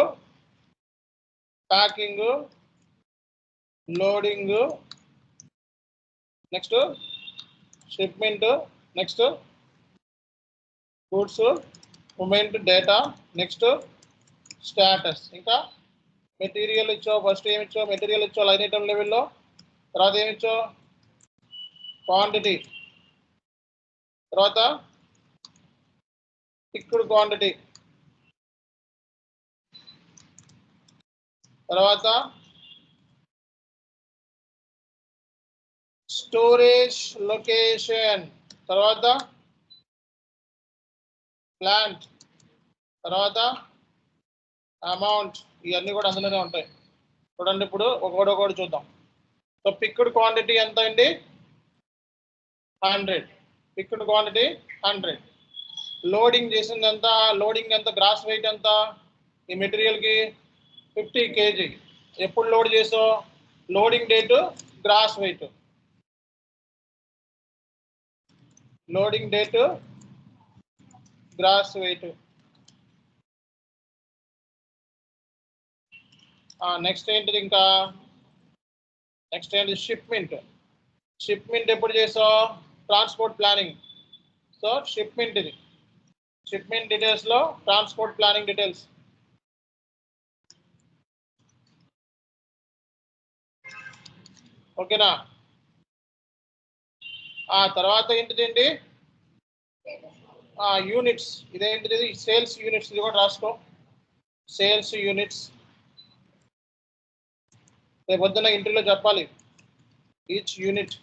packing, loading, next shipment, next goods movement data, next status. ఇంకా మెటీరియల్ ఇచ్చావు. ఫస్ట్ ఏమి ఇచ్చావు? మెటీరియల్ ఇచ్చావు లైన్ ఐటమ్ లెవెల్లో. తర్వాత ఏమి ఇచ్చావు? క్వాంటిటీ. తర్వాత పిక్డ్ క్వాంటిటీ. తర్వాత స్టోరేజ్ లొకేషన్, తర్వాత ప్లాంట్, తర్వాత అమౌంట్, ఇవన్నీ కూడా అందులోనే ఉంటాయి. చూడండి ఇప్పుడు ఒకటి చూద్దాం. సో పిక్డ్ క్వాంటిటీ ఎంత అండి? 100. Picked quantity 100. లోడింగ్ చేసింది ఎంత? లోడింగ్ ఎంత? గ్రాస్ వెయిట్ ఎంత ఈ మెటీరియల్కి? 50 kg. ఎప్పుడు లోడ్ చేసావు? Loading date, gross weight. Loading date, gross weight. Next ఏంటిది? ఇంకా నెక్స్ట్ ఏంటి? షిప్మెంట్. షిప్మెంట్ ఎప్పుడు చేసావు? Transport planning. సో షిప్మెంట్ ఇది. షిప్మెంట్ డీటెయిల్స్లో ట్రాన్స్పోర్ట్ ప్లానింగ్ డీటెయిల్స్. ఓకేనా? తర్వాత ఏంటిది? యూనిట్స్. ఇదేంటిది? Sales units. ఇది కూడా రాసుకో. సేల్స్ యూనిట్స్ రేపు పొద్దున్న ఇంటర్వ్యూలో చెప్పాలి. Each unit.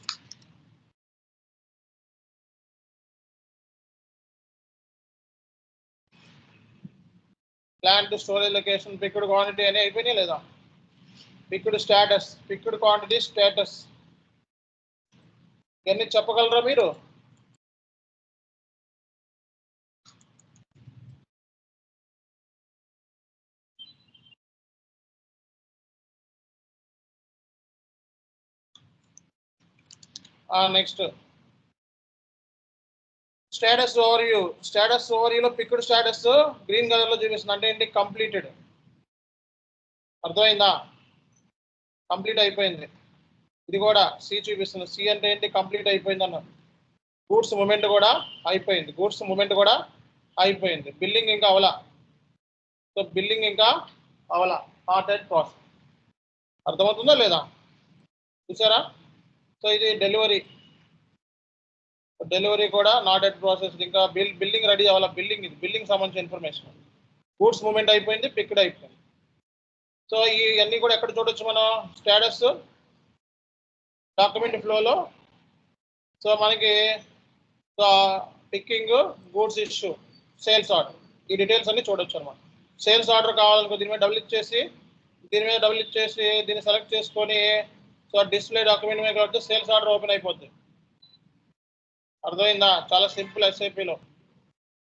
Plant, storage location, picked quantity అని అయిపోయినాయి లేదా? Picked status, picked quantity status. ఇవన్నీ చెప్పగలరా మీరు? Next status overview. స్టేటస్ ఓవర్వ్యూలో పిక్డ్ స్టేటస్ గ్రీన్ కలర్ లో చూపిస్తుంది. అంటే ఏంటి? కంప్లీటెడ్. అర్థమైందా? కంప్లీట్ అయిపోయింది. ఇది కూడా సి చూపిస్తుంది. సి అంటే ఏంటి? కంప్లీట్ అయిపోయింది అన్న. గూడ్స్ మూమెంట్ కూడా అయిపోయింది. గూడ్స్ మూమెంట్ కూడా అయిపోయింది. బిల్లింగ్ ఇంకా అవలా. సో బిల్లింగ్ ఇంకా అవలా. Not at process. అర్థమవుతుందా లేదా? చూసారా? సో ఇది డెలివరీ. డెలివరీ కూడా నాట్ ఎట్ ప్రాసెస్. ఇంకా బిల్లింగ్ రెడీ అవ్వాలి. బిల్లింగ్, ఇది బిల్లింగ్ సంబంధించిన ఇన్ఫర్మేషన్. గూడ్స్ మూమెంట్ అయిపోయింది, పిక్డ్ అయిపోయింది. సో ఇవన్నీ కూడా ఎక్కడ చూడొచ్చు మనం? స్టేటస్ డాక్యుమెంట్ ఫ్లోలో. సో మనకి picking, goods issue, sales order, ఈ డీటెయిల్స్ అన్ని చూడొచ్చు అనమాట. సేల్స్ ఆర్డర్ కావాలనుకో దీని మీద డబుల్ ఇచ్చేసి దీన్ని సెలెక్ట్ చేసుకొని సో డిస్ప్లే డాక్యుమెంట్ మీద కాబట్టి సేల్స్ ఆర్డర్ ఓపెన్ అయిపోద్ది. అర్థమైందా? చాలా సింపుల్ ఎస్ఐపిలో.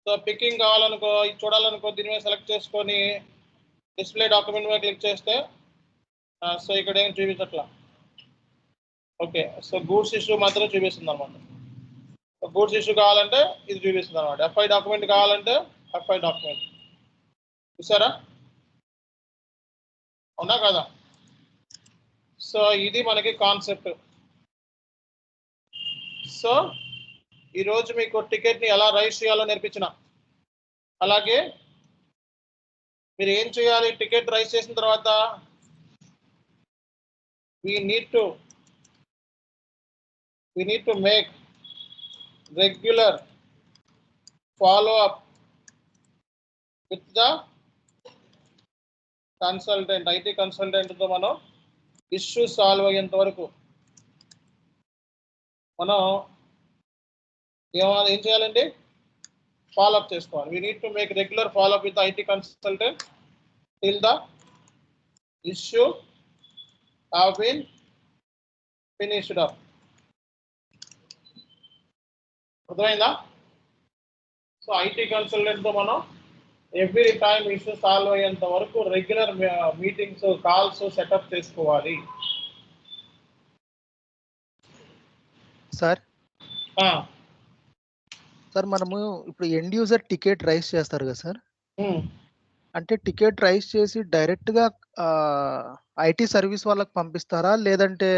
సో పికింగ్ కావాలనుకో, ఇది చూడాలనుకో దీని మీద సెలెక్ట్ చేసుకొని డిస్ప్లే డాక్యుమెంట్ మీద క్లిక్ చేస్తే సో ఇక్కడ ఏం చూపించట్లా. ఓకే, సో గూడ్స్ ఇష్యూ మాత్రమే చూపిస్తుంది అనమాట. గూడ్స్ ఇష్యూ కావాలంటే ఇది చూపిస్తుంది అనమాట. ఎఫ్ఐ డాక్యుమెంట్ కావాలంటే ఎఫ్ఐ డాక్యుమెంట్. చూసారా? అవునా కదా? సో ఇది మనకి కాన్సెప్ట్. సో ఈరోజు మీకు టికెట్ని ఎలా రైజ్ చేయాలో నేర్పించిన. అలాగే మీరు ఏం చేయాలి? టికెట్ రైజ్ చేసిన తర్వాత we need to make regular follow up with the consultant, IT consultant తో మనం ఇష్యూ సాల్వ్ అయ్యేంత వరకు మనం ఏం చేయాలండి? ఫాలోఅప్ చేసుకోవాలి. we need to make regular follow up with the IT consultant till the issue have been finished up. అర్థమైందా? So IT consultant తో మనం ఎవ్రీ టైం ఇష్యూ సాల్వ్ అయ్యేంత వరకు రెగ్యులర్ మీటింగ్స్, కాల్స్ సెటప్ చేసుకోవాలి. సార్ మనము ఇప్పుడు end user ticket rise చేస్తారు కదా సార్, అంటే టికెట్ రైజ్ చేసి డైరెక్ట్ గా ఐటీ సర్వీస్ వాళ్ళకి పంపిస్తారా, లేదంటే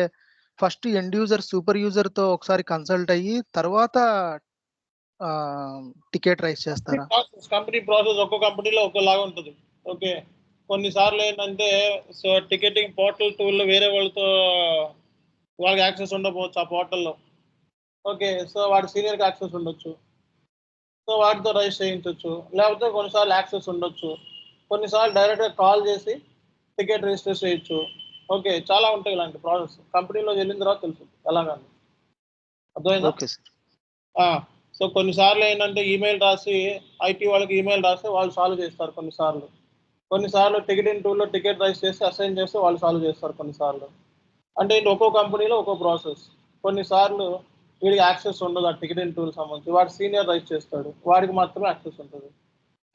first end user super user తో ఒకసారి కన్సల్ట్ అయ్యి తర్వాత టికెట్ రైజ్ చేస్తారా? కంపెనీ ప్రాసెస్ ఒక్కో కంపెనీలో ఒక్కోలాగా ఉంటుంది. ఓకే, కొన్నిసార్లు ఏంటంటే సో టికెటింగ్ పోర్టల్ టూల్ వేరే వాళ్ళకి యాక్సెస్ ఉండకపోవచ్చు ఆ పోర్టల్లో. ఓకే, సో వాడి సీనియర్కి యాక్సెస్ ఉండొచ్చు, సో వాటితో రైజ్ చేయించవచ్చు. లేకపోతే కొన్నిసార్లు యాక్సెస్ ఉండొచ్చు, కొన్నిసార్లు డైరెక్ట్గా కాల్ చేసి టికెట్ రిజిస్టర్ చేయొచ్చు. ఓకే, చాలా ఉంటాయి ఇలాంటి ప్రాసెస్. కంపెనీలో వెళ్ళిన తర్వాత తెలుసు ఎలాగని. అర్థమైందా? Okay sir. సో కొన్నిసార్లు ఏంటంటే ఈమెయిల్ రాసి ఐటీ వాళ్ళకి ఈమెయిల్ రాస్తే వాళ్ళు సాల్వ్ చేస్తారు కొన్నిసార్లు టికెటింగ్ టూల్లో టికెట్ రైస్ చేసి అసైన్ చేస్తే వాళ్ళు సాల్వ్ చేస్తారు కొన్నిసార్లు. అంటే ఏంటి ఒక్కో కంపెనీలో ఒక్కో ప్రాసెస్. కొన్నిసార్లు వీడికి యాక్సెస్ ఉండదు ఆ టికెటింగ్ టూల్ సంబంధించి, వాడు సీనియర్ రైస్ చేస్తాడు, వాడికి మాత్రమే యాక్సెస్ ఉంటుంది.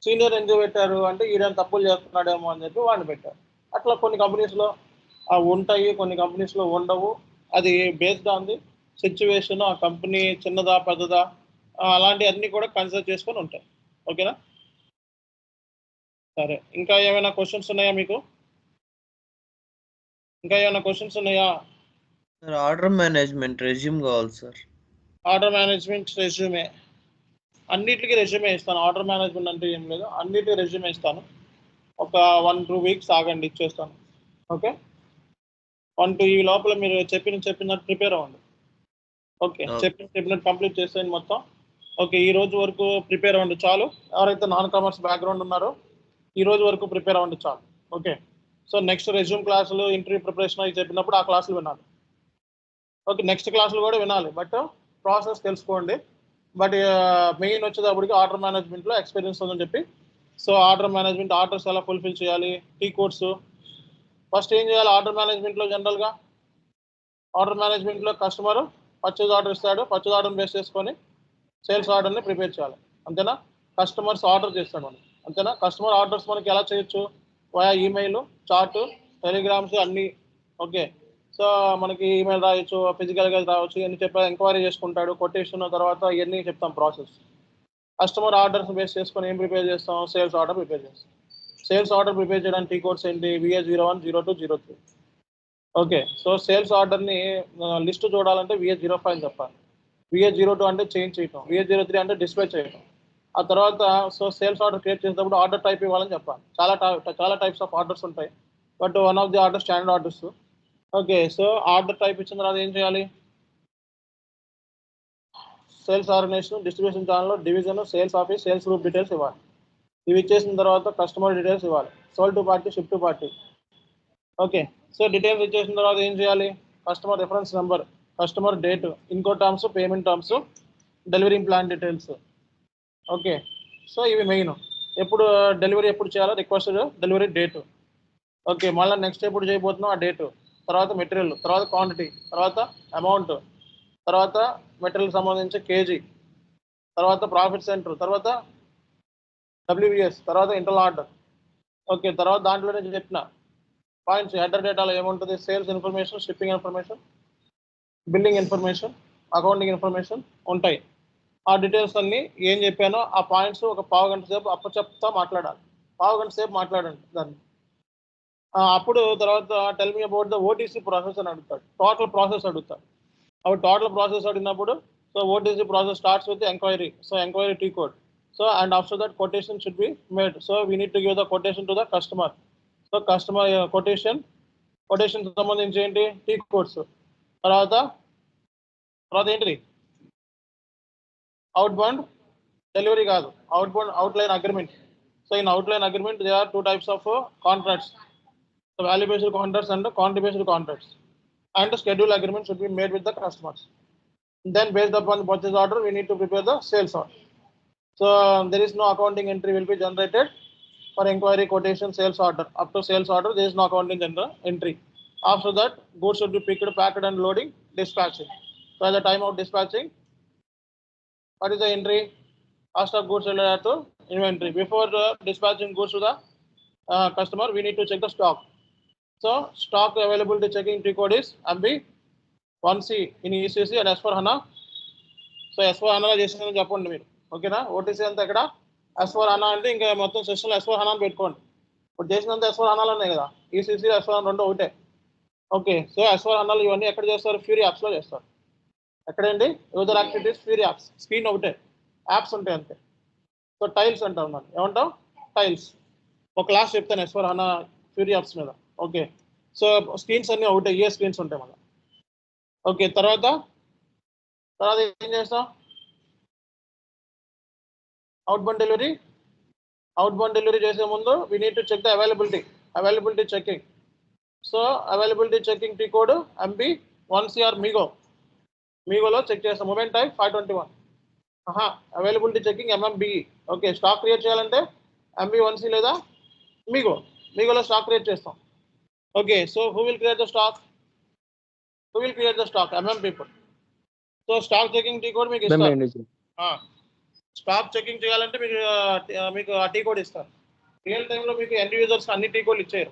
సీనియర్ ఎందుకు పెట్టారు అంటే ఈయన తప్పులు చేస్తున్నాడేమో అని చెప్పి వాడిని పెట్టారు. అట్లా కొన్ని కంపెనీస్లో ఉంటాయి, కొన్ని కంపెనీస్లో ఉండవు. అది బేస్డ్ ఆన్ ది సిచ్యువేషన్, ఆ కంపెనీ చిన్నదా పెద్దదా అలాంటివన్నీ కూడా కన్సిడర్ చేసుకొని ఉంటాయి. ఓకేనా? సరే, ఇంకా ఏమైనా క్వశ్చన్స్ ఉన్నాయా మీకు? సార్ ఆర్డర్ మేనేజ్మెంట్ రెజ్యూమ్ కావాలి సార్. ఆర్డర్ మేనేజ్మెంట్ రెజ్యూమే, అన్నిటికీ రెజ్యూమే ఇస్తాను. ఆర్డర్ మేనేజ్మెంట్ అంటే ఏం లేదు, అన్నిటికీ రెజ్యూమే ఇస్తాను. ఒక 1-2 వీక్స్ ఆగండి, ఇచ్చేస్తాను. ఓకే, 1-2 ఈ లోపల మీరు చెప్పినట్టు ప్రిపేర్ అవ్వండి. ఓకే, చెప్పినట్టు కంప్లీట్ చేసేయండి మొత్తం. ఓకే, ఈ రోజు వరకు ప్రిపేర్ అవ్వండి చాలు. ఎవరైతే నాన్ కామర్స్ బ్యాక్గ్రౌండ్ ఉన్నారో ఈ రోజు వరకు ప్రిపేర్ అవ్వండి చాలు. ఓకే, సో నెక్స్ట్ రెజ్యూమ్ క్లాసులు, ఇంటర్వ్యూ ప్రిపరేషన్ అవి చెప్పినప్పుడు ఆ క్లాసులు వినాలి. ఓకే, నెక్స్ట్ క్లాసులు కూడా వినాలి, బట్ ప్రాసెస్ తెలుసుకోండి. బట్ మెయిన్ వచ్చేటప్పటికి ఆర్డర్ మేనేజ్మెంట్లో ఎక్స్పీరియన్స్ ఉందని చెప్పి, సో ఆర్డర్ మేనేజ్మెంట్, ఆర్డర్స్ ఎలా ఫుల్ఫిల్ చేయాలి, టీ కోడ్స్. ఫస్ట్ ఏం చేయాలి ఆర్డర్ మేనేజ్మెంట్లో? జనరల్గా ఆర్డర్ మేనేజ్మెంట్లో కస్టమర్ పర్చేజ్ ఆర్డర్ ఇస్తాడు, పర్చేజ్ ఆర్డర్ని బేస్ చేసుకొని సేల్స్ ఆర్డర్ని ప్రిపేర్ చేయాలి. అంతేనా? కస్టమర్స్ ఆర్డర్ చేస్తాడు మనకి, అంతేనా? కస్టమర్ ఆర్డర్స్ మనకి ఎలా చేయొచ్చు? వయా ఈమెయిల్, చాట్, టెలిగ్రామ్స్ అన్నీ. ఓకే, సో మనకి ఈమెయిల్ రాయొచ్చు, ఫిజికల్గా రావచ్చు, ఇవన్నీ చెప్పా. ఎంక్వైరీ చేసుకుంటాడు, కొటేషన్ తర్వాత ఇవన్నీ చెప్తాం ప్రాసెస్. కస్టమర్ ఆర్డర్స్ బేస్ చేసుకొని ఏం ప్రిపేర్ చేస్తాం? సేల్స్ ఆర్డర్ ప్రిపేర్ చేస్తాం. సేల్స్ ఆర్డర్ ప్రిపేర్ చేయడానికి టీ కోడ్స్ ఏంటి? VA01, 02, 03. ఓకే, సో సేల్స్ ఆర్డర్ని లిస్ట్ చూడాలంటే VA05 అని చెప్పాలి. VA02 అంటే చేంజ్ చేయటం, VA03 అంటే డిస్ప్లే చేయటం. ఆ తర్వాత సో సేల్స్ ఆర్డర్ క్రియేట్ చేసేటప్పుడు ఆర్డర్ టైప్ ఇవ్వాలని చెప్పాలి. చాలా టైప్స్ ఆఫ్ ఆర్డర్స్ ఉంటాయి, but one of the order standard orders. Okay, so order type ఇచ్చిన తర్వాత ఏం చేయాలి? Sales organisation, distribution channel, division, sales office, sales group details ఇవ్వాలి. ఇవి ఇచ్చేసిన తర్వాత కస్టమర్ డీటెయిల్స్ ఇవ్వాలి, sold to party, ship to party. Okay, so details ఇచ్చేసిన తర్వాత ఏం చేయాలి? Customer reference number, customer date, ఇన్కో terms, payment terms, delivery plan details. Okay, so ఇవి మెయిన్. ఎప్పుడు డెలివరీ ఎప్పుడు చేయాలో రిక్వెస్టెడ్ డెలివరీ డేటు. ఓకే, మళ్ళీ నెక్స్ట్ ఎప్పుడు చేయబోతున్నాం ఆ డేటు, తర్వాత మెటీరియల్, తర్వాత క్వాంటిటీ, తర్వాత అమౌంట్, తర్వాత మెటీరియల్ సంబంధించి కేజీ, తర్వాత ప్రాఫిట్ సెంటర్, తర్వాత WBS, తర్వాత ఇంటర్నల్ ఆర్డర్. ఓకే, తర్వాత దాంట్లోనే చెప్పిన పాయింట్స్ హెడర్ డేటాలో ఏముంటుంది? Sales information, shipping information, billing information, accounting information ఉంటాయి. ఆ డీటెయిల్స్ అన్నీ ఏం చెప్పానో ఆ పాయింట్స్ ఒక పావు గంట సేపు అప్పచెప్తా మాట్లాడాలి. పావు గంట సేపు మాట్లాడండి దాన్ని. అప్పుడు తర్వాత tell me about the OTC process అని అడుగుతాడు, టోటల్ ప్రాసెస్ అడుగుతాడు. అప్పుడు టోటల్ ప్రాసెస్ అడిగినప్పుడు so OTC process starts with enquiry, so enquiry T code. So and after that quotation should be made, so we need to give the quotation to the customer. So customer quotation సంబంధించి ఏంటి? T codes. తర్వాత ఏంటిది? Outbound delivery కాదు, outline agreement. So in outline agreement there are 2 types of contracts, so value based contracts and quantity based contracts, and schedule agreement should be made with the customers. Then based upon the purchase order we need to prepare the sales order. So there is no accounting entry will be generated for inquiry, quotation, sales order. Up to sales order there is no accounting entry. After that goods should be picked, packed and loading, dispatching. So at the time of dispatching, what is the entry? Cost of goods related to inventory. Before dispatching goods to the customer, we need to check the stock. So stock availability checking T code is MB1C in ECC and S4HANA. So S4HANA చేసిన చెప్పండి మీరు. ఓకేనా? OTC అంతా ఇక్కడ S4HANA అంటే ఇంకా మొత్తం సెషన్లో S4HANA పెట్టుకోండి. ఇప్పుడు చేసినంత S4HANA ఉన్నాయి కదా, ECC S4HANA రెండు ఒకటే. ఓకే, సో S4HANA ఇవన్నీ ఎక్కడ చేస్తారు? ఫ్యూరీ యాప్స్లో చేస్తారు. ఎక్కడండి? User activities, fury apps. Screen ఒకటే, యాప్స్ ఉంటాయి అంతే. సో టైల్స్ అంటాం మనం, ఏమంటాం? టైల్స్. ఒక క్లాస్ చెప్తాను S4HANA ఫ్యూరీ యాప్స్ మీద. ఓకే, సో స్క్రీన్స్ అన్నీ ఒకటే, ఏ స్క్రీన్స్ ఉంటాయి మళ్ళీ. ఓకే, తర్వాత ఏం చేస్తాం? అవుట్బౌండ్ డెలివరీ చేసే ముందు we need to check the availability checking. So availability checking T code MB1C or MIGO. మీగోలో చెక్ చేస్తాం. Movement type 521. Availability checking MMBE. Okay, stock create చేయాలంటే MB1C లేదా మీగోలో స్టాక్ క్రియేట్ చేస్తాం. Okay, so who will create the stock? MM people. So stock checking T code మీకు ఇస్తారు. Stock checking చేయాలంటే మీకు ఆ టీ కోడ్ ఇస్తారు. రియల్ టైంలో మీకు ఎండ్ యూజర్స్ అన్ని టీ కోడ్లు ఇచ్చారు.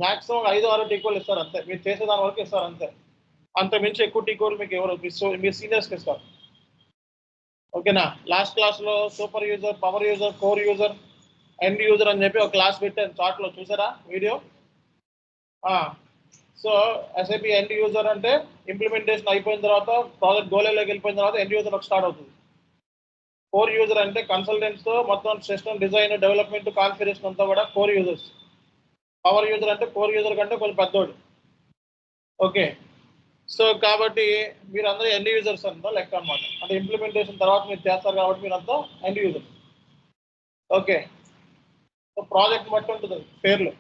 మ్యాక్సిమం 5-6 టీ కోడ్లు ఇస్తారు అంతే. మీరు చేసేదాని వరకు ఇస్తారు అంతే. అంత మించి ఎక్కువ టీ కోడ్లు మీకు ఎవరు మీ సీనియర్స్కి ఇస్తారు. ఓకేనా? లాస్ట్ క్లాస్లో super user, power user, core user, end user అని చెప్పి ఒక క్లాస్ పెట్టాను చార్ట్లో, చూసారా video? So SAP end user అంటే ఇంప్లిమెంటేషన్ అయిపోయిన తర్వాత ప్రాజెక్ట్ గోలైలోకి వెళ్ళిపోయిన తర్వాత ఎండ్ యూజర్ స్టార్ట్ అవుతుంది. కోర్ యూజర్ అంటే కన్సల్టెంట్స్తో మొత్తం సిస్టమ్ డిజైన్, డెవలప్మెంట్, కాన్ఫిగరేషన్ అంతా కూడా కోర్ యూజర్స్. పవర్ యూజర్ అంటే కోర్ యూజర్ కంటే కొంచెం పెద్దోడు. ఓకే, సో కాబట్టి మీరందరూ ఎండ్ యూజర్స్ అంతా లెక్క అనమాట. అంటే ఇంప్లిమెంటేషన్ తర్వాత మీరు చేస్తారు కాబట్టి మీరంతా end users. Okay, so project బట్టి ఉంటుంది పేర్లు.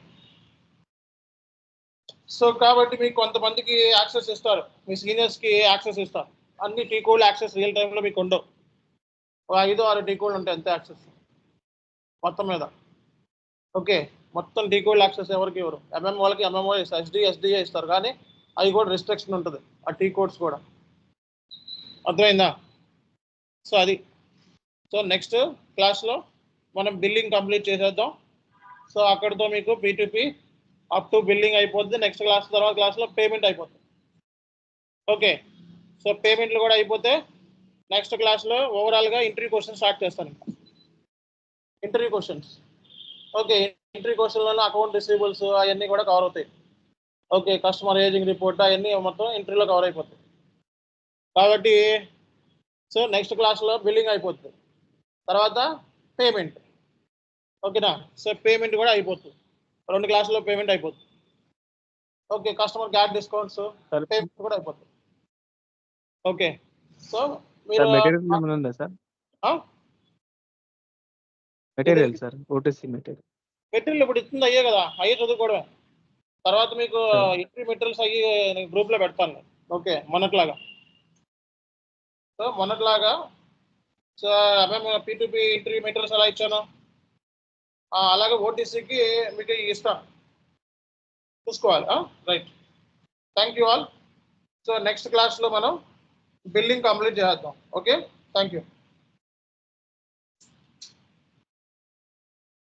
సో కాబట్టి మీకు కొంతమందికి యాక్సెస్ ఇస్తారు, మీ సీనియర్స్కి యాక్సెస్ ఇస్తారు. అన్ని టీ కోడ్ యాక్సెస్ రియల్ టైంలో మీకు ఉండవు. 5-6 టీ కోడ్లు ఉంటాయి అంతే యాక్సెస్ మొత్తం మీద. ఓకే, మొత్తం టీ కోడ్ యాక్సెస్ ఎవరికి ఇవ్వరు. MM వాళ్ళకి MMO SDA ఇస్తారు, కానీ అవి కూడా రిస్ట్రిక్షన్ ఉంటుంది ఆ టీ కోడ్స్ కూడా. అర్థమైందా? సో అది. సో నెక్స్ట్ క్లాస్లో మనం బిల్లింగ్ కంప్లీట్ చేసేద్దాం. సో అక్కడితో మీకు P2P అప్ టు బిల్లింగ్ అయిపోద్ది. నెక్స్ట్ తర్వాత క్లాస్లో పేమెంట్ అయిపోతుంది. ఓకే, సో పేమెంట్లు కూడా అయిపోతే నెక్స్ట్ క్లాస్లో ఓవరాల్గా ఇంటర్వ్యూ క్వశ్చన్స్ స్టార్ట్ చేస్తాను. Interview questions. ఓకే, ఇంటర్వ్యూ క్వశ్చన్లో అకౌంట్ రిసీవబుల్స్ అవన్నీ కూడా కవర్ అవుతాయి. ఓకే, కస్టమర్ ఏజింగ్ రిపోర్ట్ అవన్నీ మొత్తం ఇంటర్వ్యూలో కవర్ అయిపోతాయి. కాబట్టి సో నెక్స్ట్ క్లాస్లో బిల్లింగ్ అయిపోతుంది, తర్వాత పేమెంట్. ఓకేనా? సో పేమెంట్ కూడా అయిపోతుంది, 2 క్లాసుల్లో పేమెంట్ అయిపోతుంది. Okay, customer cat discounts payment కూడా అయిపోతుంది. ఓకే, సో మీరు మెటీరియల్ ఉందా sir? Material sir, OTC material ఇప్పుడు ఇస్తుంది అయ్యే కదా, అయ్యే చదువుకోవడమే. తర్వాత మీకు ఇంటర్వ్యూ మెటీరియల్స్ అయ్యి గ్రూప్లో పెడతాను. ఓకే, మొన్నట్లాగా. సో మొన్నట్లాగా సో మేము P2P ఇంటర్వ్యూ మెటీరియల్స్ ఎలా ఇచ్చాను అలాగే OTCకి మీకు ఇస్తాను, చూసుకోవాలి. Right, thank you all. So next క్లాస్లో మనం బిల్లింగ్ కంప్లీట్ చేద్దాం. Okay, thank you.